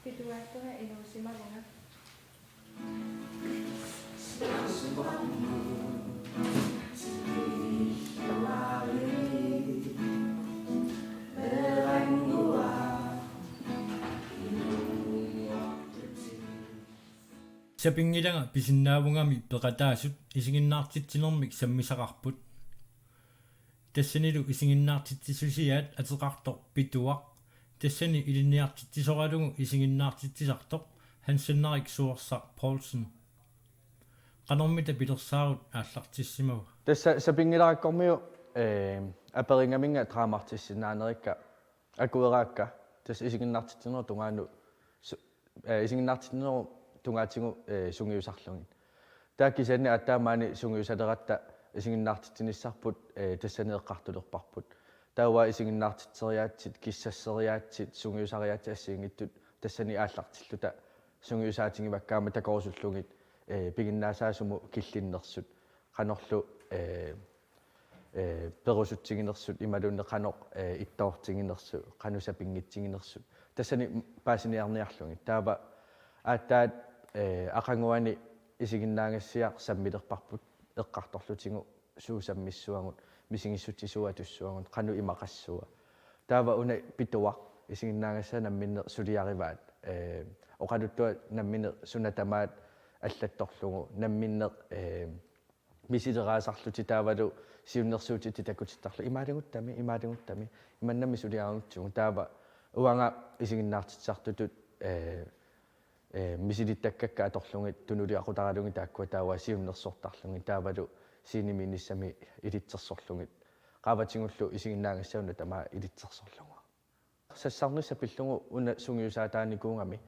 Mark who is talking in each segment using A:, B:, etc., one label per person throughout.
A: Pituattoha inuusimavunga.
B: Sapingilanga pisinnaavungami peqataasut isinginnaartitsinermik sammisaqarput тассанилу исигиннаартитсисусиаат атеқарторп питуақ тассани илинниартитсисораалугу исигиннаартитсисартоқ хансаннарик суорсар Paulsen qanормита пилерсаарут ааллартиссимава
C: тасса сапингилараккормиу аперингаминга траамартиссинаанерикка акуераакка тасса исигиннаартитсинеру тунгаану исигиннаартитсинеру тунгаатигу сунгиусарлугин тааккисанни аттаамаани сунгиусалератта исигиннаартитсиниссарпут тассанеэққартулерпарпут таава исигиннаартитсериаатсит киссассериаатсит сунгиусариаатси ассиингиттут тассани ааллартиллута сунгиусаатингиваккаама такорусуллугит пигиннаасаасуму киллиннерсут qanorlu перусутсигинерсут ималунне qanoq иттоортигинерсу qanusapinngitsinginersut тассани паасиниарниарлуги таава ааттаат ақангуани исигиннаагассиақ саммилерпарпут эққарторлутигу суусаммиссуагут мисигиссутсисуа туссуагут qanu имақассуа таава уна питуақ исигиннаагассаа намминне сулиариваат оқалуттуа наммине сунатамаат аллатторлугу намминне мисилераасарлути таавалу сиуннерсуутити такутиттарлу имаалигуттами иманнами сулиаарнутсугу таава уанга исигиннаартитсартутут мисилиттаккакка аторлугит тунулиақутаралуги тааккуа таава сиуннерсортарлуги таавалу синиминиссами илитсерсорлугит qaavatiнгуллу исигиннаагассауна тамаа илитсерсорлугу сассарнисса пиллугу уна сунгиусаатааникуунгами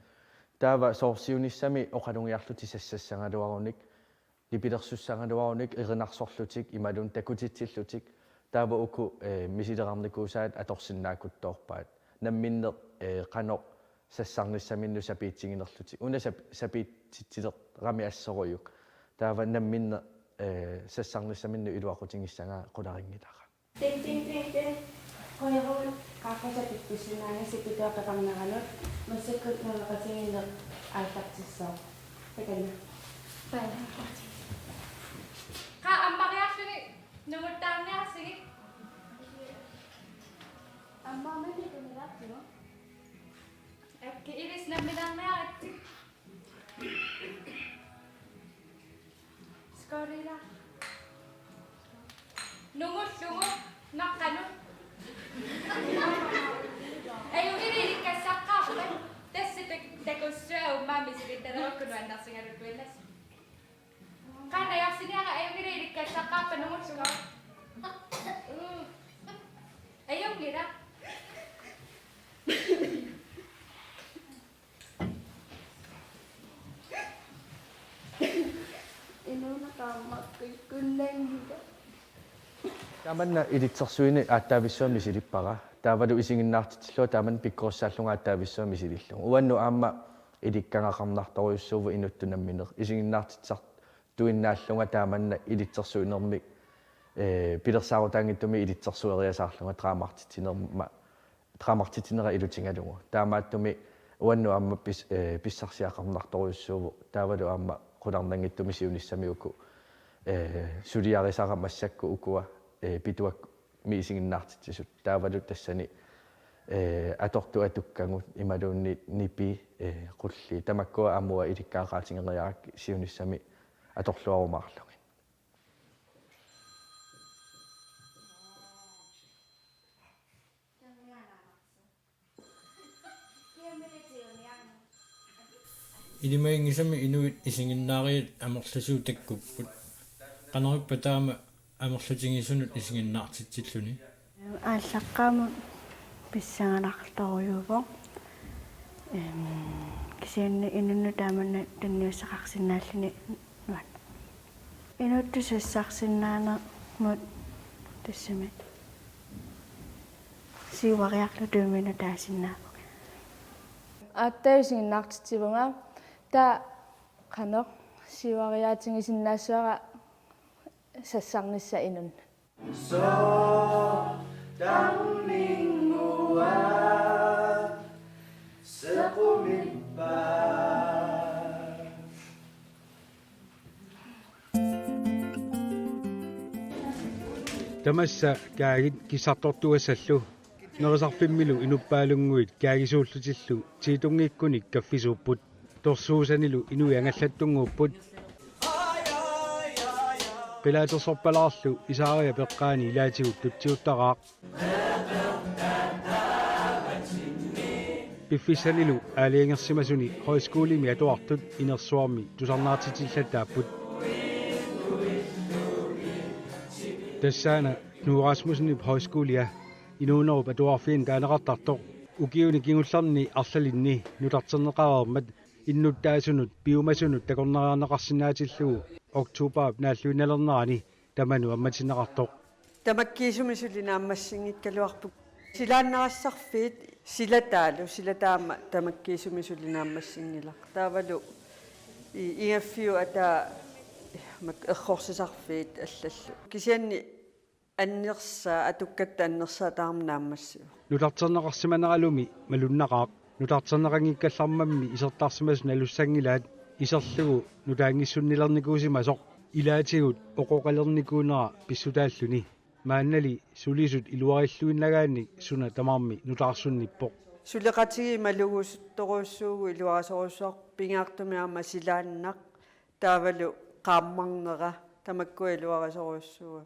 C: таава соорсиуниссами оқалугиарлути сассассангалуаруник липилерсуссангалуаруник эринарсорлутик ималун такутитсиллутик таава уку мисилеқарникуусаат аторсиннаакуттоорпаат намминне qanoq сассарниссаминну сапиитсигинерлути уна сапиитситсилеқ рами ассоруйук таава намминне сассарниссаминну илуақутингиссангаа qularingilара
A: тин қойрол қаққусапиппуссунаага сипитуаққақарнаранут массаккут налеқатигинне аалтартиссоо такана
D: qa аммариарлуги нугуттаарниарсиги
A: аммаамани кунилаартино
D: акки илис наммилаарниаратти скорила нугуллугу наққану аю иликкассаққарпа тасситак такуссуа уммаамисилитталераккуну аннарсигалуттуиллас qana yarsiniara ayungililиккассаққарпа нугуллуга аюнгила
A: инунақармаккуннангига
C: тааманна илитсерсуини ааттаависсуами силиппара таавалу исигиннаартитсиллуа тааман пиккоруссааллунга ааттаависсуами силиллугу уанну аама иликкангақарнарторуйуссууву инуттунамминер исигиннаартитсар туиннааллунга тааманна илитсерсуинермик пилерсаарутаангиттуми илитсерсуериасаарлунга траамартитинера илутингалугу таамааттуми уанну аама писсарсиақарнарторуйуссууву таавалу аама qulарнангиттуми сиуниссамиуку сулиарисара массакку укуа питуак мисигиннаартитсисут таавалу тассани аторту атуккангут ималуунни нипи qulli тамаккуа аамуа иликкаақаатингериарак сиуниссами аторлуарумаарлуги
B: илимаингисами инуит исигиннаариат амерласуу таккуппут qanarippa taama амерлутингисунут исигиннаартитсиллуни
A: ааллаққааму писсангаларторуйуво кисианни инунну тааманна танниуссақарсинааллини нуат инутту сассарсинаанермут тассами сивариарлу туумина таасиннаапу
E: аттаусигиннаартитсивунга та qanoq сивариаатингисиннаассуара сассарнisса инун
F: so damningua sequmin Tamassa kaagit kisartortuassallu nerisarfimmilu inuppaalunguit kaagisuullutillu tiitungiikkunik kaffisuupput torsuusanilu inuiangallattunguupput pilaatersorpalaarlu isaaria peqqaani ilaatigut tutsiuttaraaq piffissanilu aaliangersimasuni højskoolimi atuartut inersuarmi tusarnaartitillatapput tassaana Nuurasmusenip højskoolia inuunerup atuarfiin kaaneqartartoq ukiuni kingullarni arlalinni nutarterneqarermat innuttaasunut piumasunut takorneriarneqarsinaatillugu oktuupaap naalluinalernerani tamanu ammatineqartoq
G: tamakkiisumisulinaammassingikkaluarpuk silaannerassarfiit silataama tamakkiisumisulinaammassingilaq taavalu iaffiu ataa errorsisarfiit allallu kisianni annersaa atukkatta annersaa taarminaammassu
F: nutarterneqarsimaneralumi malunnaqaaq nutarterneqangikkаллармамми isertarsimasun alussangilaat iserlugu nutaangissunnilernikuusimasoq ilaatigut oqoqalernikuunera pissutaalluni maannali sulisut iluarilluinnagaanni suna tamarmi nutaarsunnippoq
G: suleqatigi malugusuttoruussuugu iluarasoruussuaq pingaartumi aama silaannaq taavalu qaammarnera tamakkua iluarasoruussuuga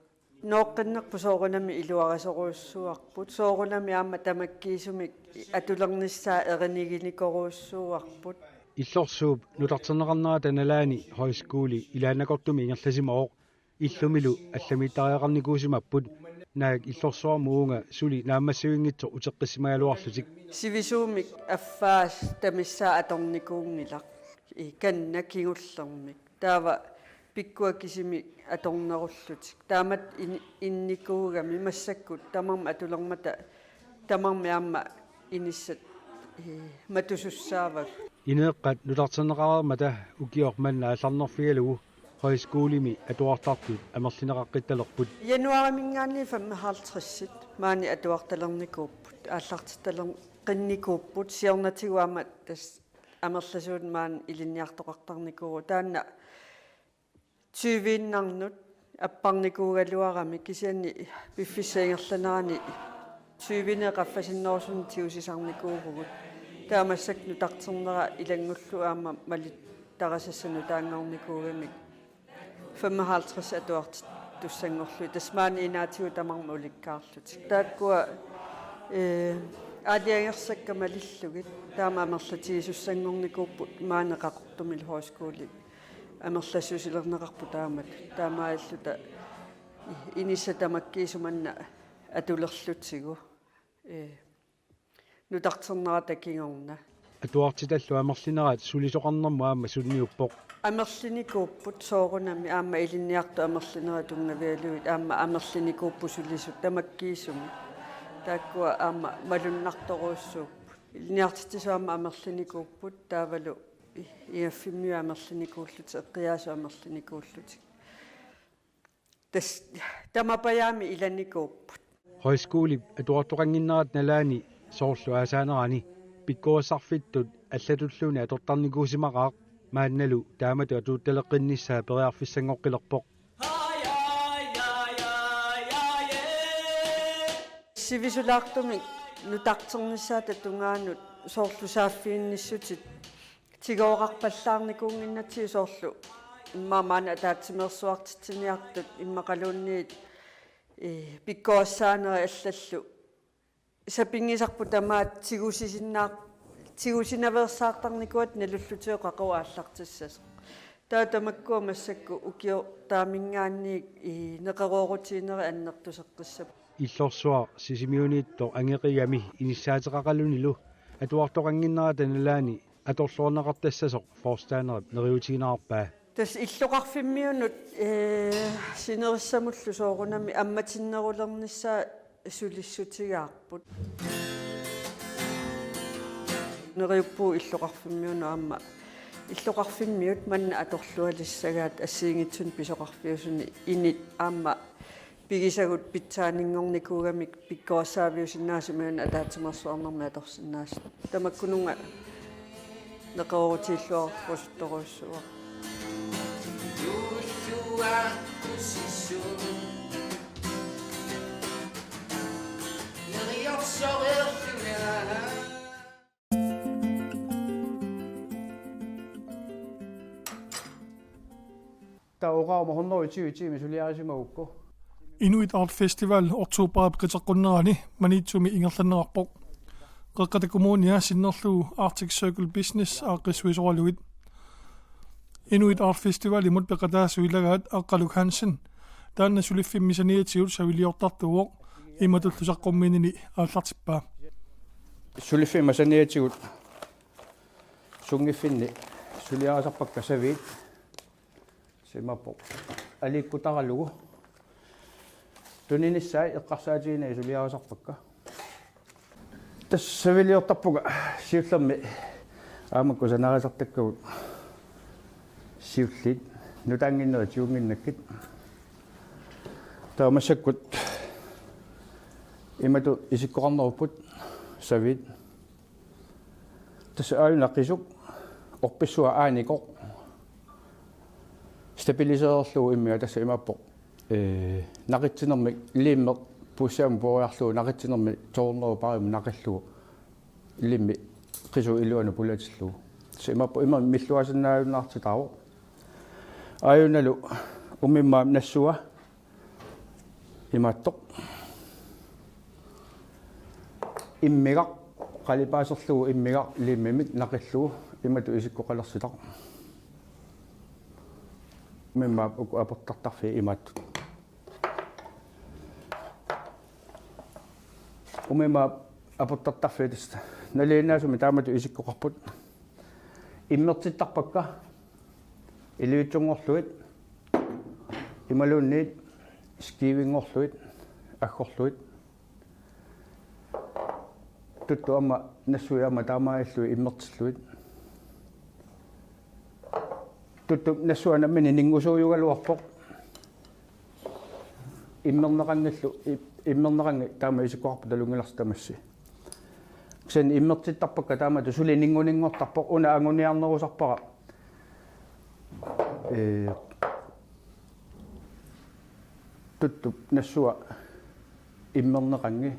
G: nooqqinnerpu soorunami iluarasoruussuarput soorunami aama tamakkiisumik atulernissaa erinigilikoruussuarput
F: иллорсууп нутартернеқарнера таналаани højskole илаанаkortumi ингерласимаоқ иллумилу алламиттариақарникуусимаппут наак иллорсуармуунга сули нааммассуингитсо утеққиссимагалуарлутик
G: сивисуумик аффаас тамиссаа аторникуунгилақ канна кигуллермик таава пиккуа кисими аторнеруллутик таамат инникуугами массаккут тамарма атулермата тамарми аама иниссат матусуссаавак
F: инеэққат нутартернеқарермата укиорманна алларнерфигалугу højskoolimi atuartartut амерлинеқаққитталерпут
G: януаримингаанни 55 маани атуарталерникууппут ааллартиталер qinnikkuupput siornatiguamat tas амерласуут маан илинниартоқартарникуу таанна 20-нарнут аппарникуугалуарами кисианни пиффиссаингерланерани 20-не qaffasinnорсун тиусисарникуугугут таамассак нутартернера илангуллу аама малит тарасассану таангорникуугамик 55 атуарт туссангорлу тасмаани инаатигу тамарма уликкаарлутик тааккуа аадиагерсаккамалиллугит таама амерлатигисуссангорникууппут маанеқақортумил højskole амерлассусилернеқарпу таамат таамааллута инисса тамаккиисуманна атулерлутсигу нутартернера такингорна
F: атуартиталлу амерлинераат сулисоқарнэрму аама сунниуппоқ
G: амерлиникууппут соорунами аама илинниарту амерлинера тунгавиалуит аама амерлиникууппу сулисут тамаккиисуми тааккуа аама малуннарторуussууппут илниартитсуама амерлиникууппут таавалу иаффиммиу амерлиникууллут эққиаасу амерлиникууллут тас тамапаяами иланикууппут
F: højskole атуартоқангиннерат налаани соорлу аасаанерани пиккуассарфиттут аллатуллуни аторторникуусимақаақ маанналу таамату атуутталеққинниссаа периарфиссангоққилерпоқ
G: сивисулаартуми нутартернissaата тунгаанут соорлу сааффиинниссутит тигоорарпаллаарникуунгиннати соорлу иммаамаана таатсимерсуартитсиниартут иммақалуунниит пиккуассаанери аллаллу сапингисарпу тамаат тигусинаверсаартарникуат налуллутиоқақуа ааллартиссас таатамаккуа массакку укио таамингаанниик неқероорутиинери аннертусеққиссап
F: иллорсуа сисимиуниитто ангеқигами иниссаатеқақалунилу атуартоқангиннера таналаани аторлуорнеқартассасоқ форстаанерап нериутигинаарпаа
G: тас иллоқарфиммиунут синериссамуллу соорунами амматиннерулернissaа сулиссутигаарпут нериуппуу иллоқарфиммиуну аама иллоқарфиммиут манна аторлуалиссагаат ассиингитсун писоқарфиусуни инит аама пигисагут питсаанингорникуугамик пиккуассаавиусиннаасумиуна атаатсимерсуарнэрми аторсиннаас тамаккунунга неқеорутииллуарпустторуссуа
F: Taurauma 120 suliarisima
H: Inuit Art Festival oktober qiteqqunnerani manitsumi ingerlannerarpoq qeqqatakumoonia sinnerluu Arctic Circle Business aaqqissuisoraluit Inuit Art Festival imut peqataasuilagaat aqqaluk Hansen taanna suliffimmisaniatigut saviliortartuuq imatullusaqqumminini aallartippaa
F: suliffimmisaniatigut sungiffinni suliaasarpakka saviit simappoq aliikkutaralugu tuninissai eqqarsaatiina suliaasarpakka tässä saviliortarpuga siullermi aamakku sanarisartakkagut siullit nutanginnerit juunginnakkit taamasakkut imatu isikkoqarneruput savit tässä aayunaqisuk orpissua aanikoq stabiliseerluu immia tässä imappoq naqittinermi liimmeq puussaam puoriarluu naqittinermi toorneru parim naqilluu limmi qisu iluanu pulatilluu se imappoq ima milluasinnaajunnaartitaaru ayunalu umimmaam nassua imattoq immigaq qalipaaserlugu immigaq liimmimik naqilluu imatu isikkoqalersitar umimmaam uku aportartarfi imattut umimmaam aportartarfi tasta naliinaasumi taamatu isikkoqarput immertittarpakka iliutsungorluit imaluunniit skiivingorluit aggorluit tuttu amma nassui amma taamaallui immertilluit tuttu nassuanammini ningusuuyugaluarpoq immerneqangi taama isikkoqarpu talungilartamassi sen immertittarpakka taamatu suli ninguningortarpoq una anguniarnerusarpara tuttu nassua immerneqangi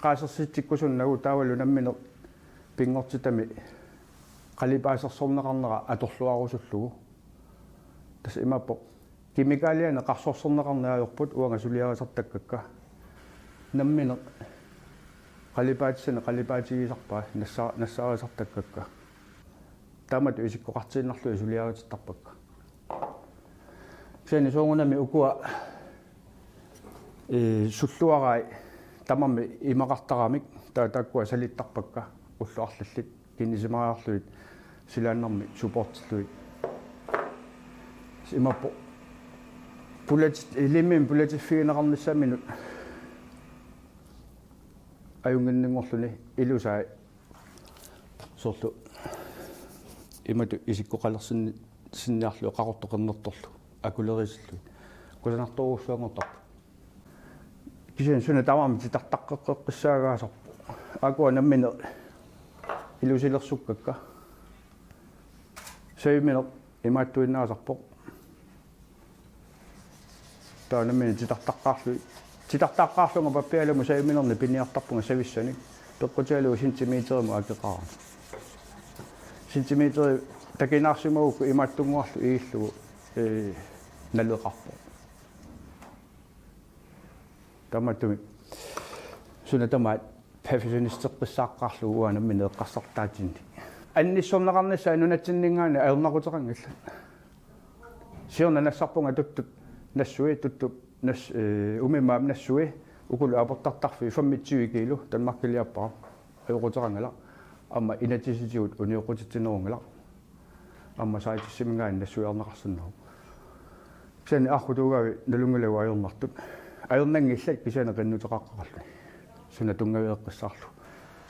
F: qaasersittikkusunnagu taavalu nammine pingortitami qalipaasersorneqarnera atorluarusullugu tas imappoq kimikaaliane qarsorsorneqarneajorput uanga suliarisartakkakka nammine qalipaatsane qalipaatigisarpaa nassaarisartakkakka taamatu isikkoqartiinnarlui suliaritittarpakka seni soongunami ukua sulluarai tamammi imaqartaramik taakua salittarpakka ulluarlallit kinnisimariarluit silaannarmi supportilluit imappo ilimmin pulatiffigineqarnissaminut ajunginningorluni ilusai sorlu imatu isikkoqalersinni sinniarlu qaqortoqernertorlu akulerisillui kusanartoruussuangortarpu kisen suna tamam titartaqqeqqissaagaasarpu akua nammine ilusilersukkakka saimine imaattuinnaasarpoq taa nammine titartaqqaarlunga pappialamu saiminerni piniartarpunga savissani peqqutialugu sentimetermu akeqarani sentimeteri takinaarsimaguku imaattunguarlu iillugu naleqarpo tamatumi suna tamaat perfectionisteqqissaaqqaarlugu uanammine eqqarsartaatinni annissorneqarnissa anunatsinningaani aernaqutaqangilla siorna nassarpunga tuttut nassui tuttu nas umimmaam nassui ukulu aportartarfi 25 kilo tanmarkiliappara ayoqutaqangala amma inatisitigut unioqutittinerungala amma saitissimingaani nassuiarneqarsunnaru sen arqutugavi nalungalagu ajornartut ajornangillat kisana qinnuteqaqqarallu suna tungaviiqqissarlu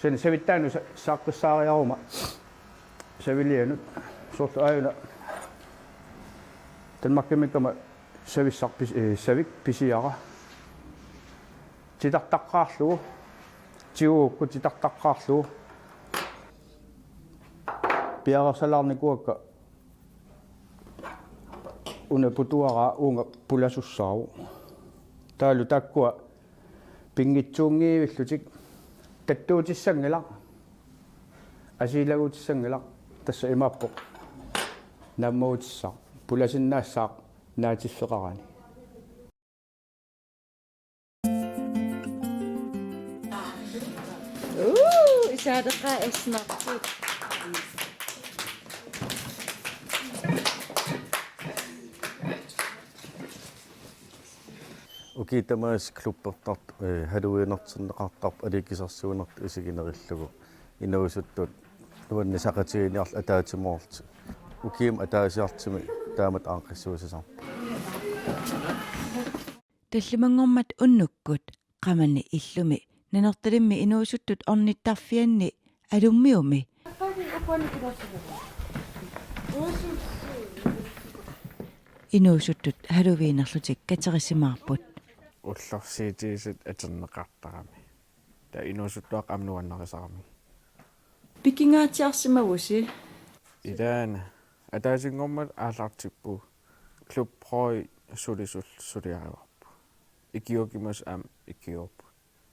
F: sen savittaanu saaqqissaariaruma savilianut sortu ajuna tanmarkimikkama savissarpis savik pisiara titartaqqaarlugu tiuukku titartaqqaarlugu piarasalaarnikuakka una putuara uunga pulasussaaru taalu takkua Pingitsuungiivillutik tattuutissangilaq asiilagutissangilaq tassa imaappoq naammuutissaq pulasinnaassaaq naatissaqarani
E: Isaadeqa isnartut.
C: Ukitamas klubbertart haluinertsinneqartarp alikisarsuunert usiginerillugu inuusuttut nuannisaqatigiiniarl ataatimoorti ukiim ataasiartimi taamat aanqissuusisarp
I: таллимангормат уннуккут qamani illumi nanertalimmi inuusuttut ornittarfianni alummiumi inuusuttut haluviinerlutik katerissimaarput
J: уллорсиитигисит атернеқартарами та инуусуттуақ амнуаннерисарами
I: пикингаатиарсимагуси
J: идаана атаасингормат аалаартиппу клубпрой сулиариварпу икиокимас ам икиоп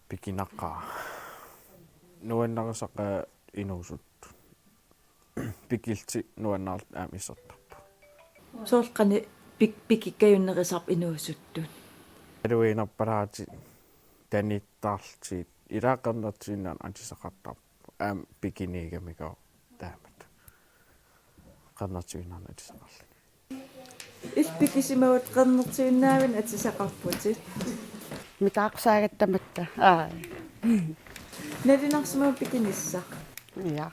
J: пикинаққаа нуаннерисақа инуусут пикилти нуаннаарлут аам иссертарпу
I: соорқани пикиккаюннерисарп инуусуттут
J: алуинерпалаати таниттаарлтиит илааққернертииннаан антисақартарпу аам пикинигамикоо таамат qernartuinarna atisaqarluni
I: испикисимагут qernartuinnaavin atisaqarputit
A: Mitaaqsaagattamatta
I: налинарсимагу пикиниссақ
A: ja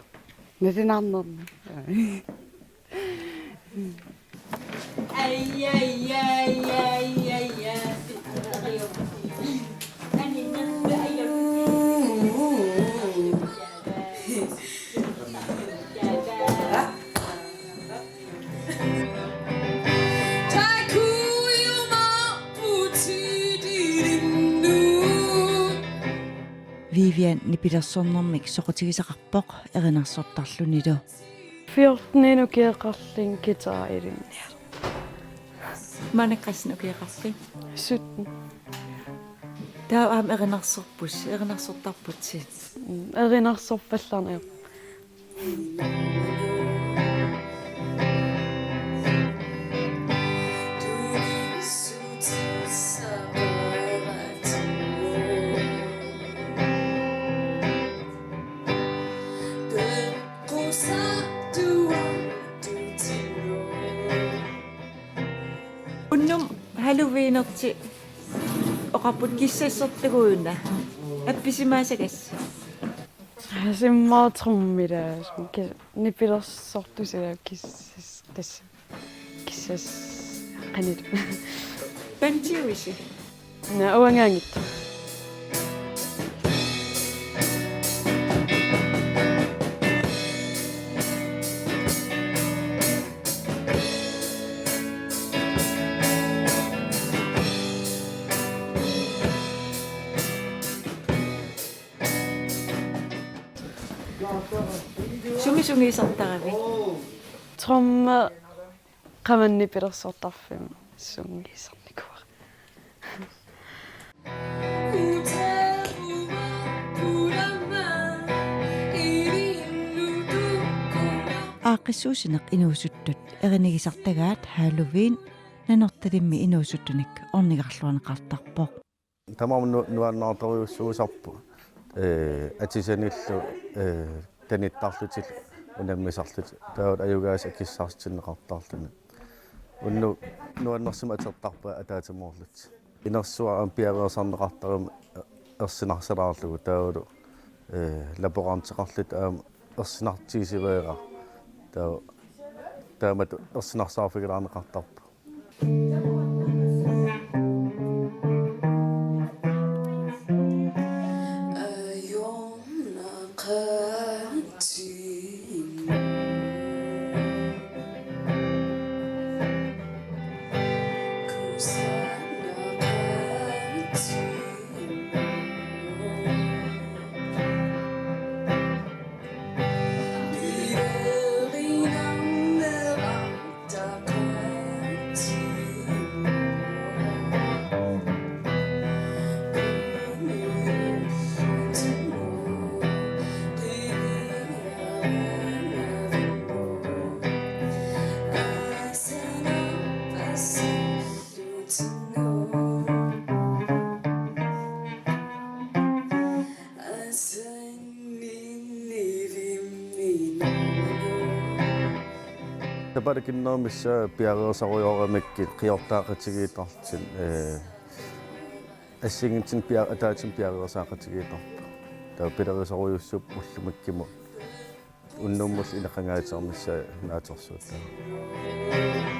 A: nalinarnerna
I: Vivian nipilersornermik soqutigisaqarpoq erinarsortarlunilu
A: 14 ukiaqarlin kitara ilinnia
I: manaqasnukiaqarli
A: 17
I: taa aam erinarsorpus erinarsortarputsit
A: erinarsorpallarni
I: unnum haluviinerti oqarput kissassortaguuna appisimaasakassa
A: simmaatrummila nipilersortusila kissas qanit
I: pantiuisi
A: na uangaangit
I: sungisungiisartaravi
A: tromma qamannipilersortarfim sungiisarnikua
I: aaqissuusineq inuusuttut erinigisartagaat haaluviin nanertalimmi inuusuttunik ornigarluaneqartarpoq
C: tamam nuannaartoriussuusarpu atisanillu tanittarlutil unammisarlut taut ajugaas akissaarstinneqartaarluni unnu nuannersima atertarpa ataatimoorlut inersua ampiareersarneqartarum ersinarsalаарlugu taulu laboranteqarlut aam ersinartiisiveera taamat ersinarsaarfigilaarneqartarpu
F: tapalakinnermissa piareesarujoramikki qiortaaqatigiitartin ассигинтин пиа атаатин пиареерсаақатигииторпу таа пилерисарuyussуп уллумаккиму уннуммус илақангаатиармисса нааторсуутаа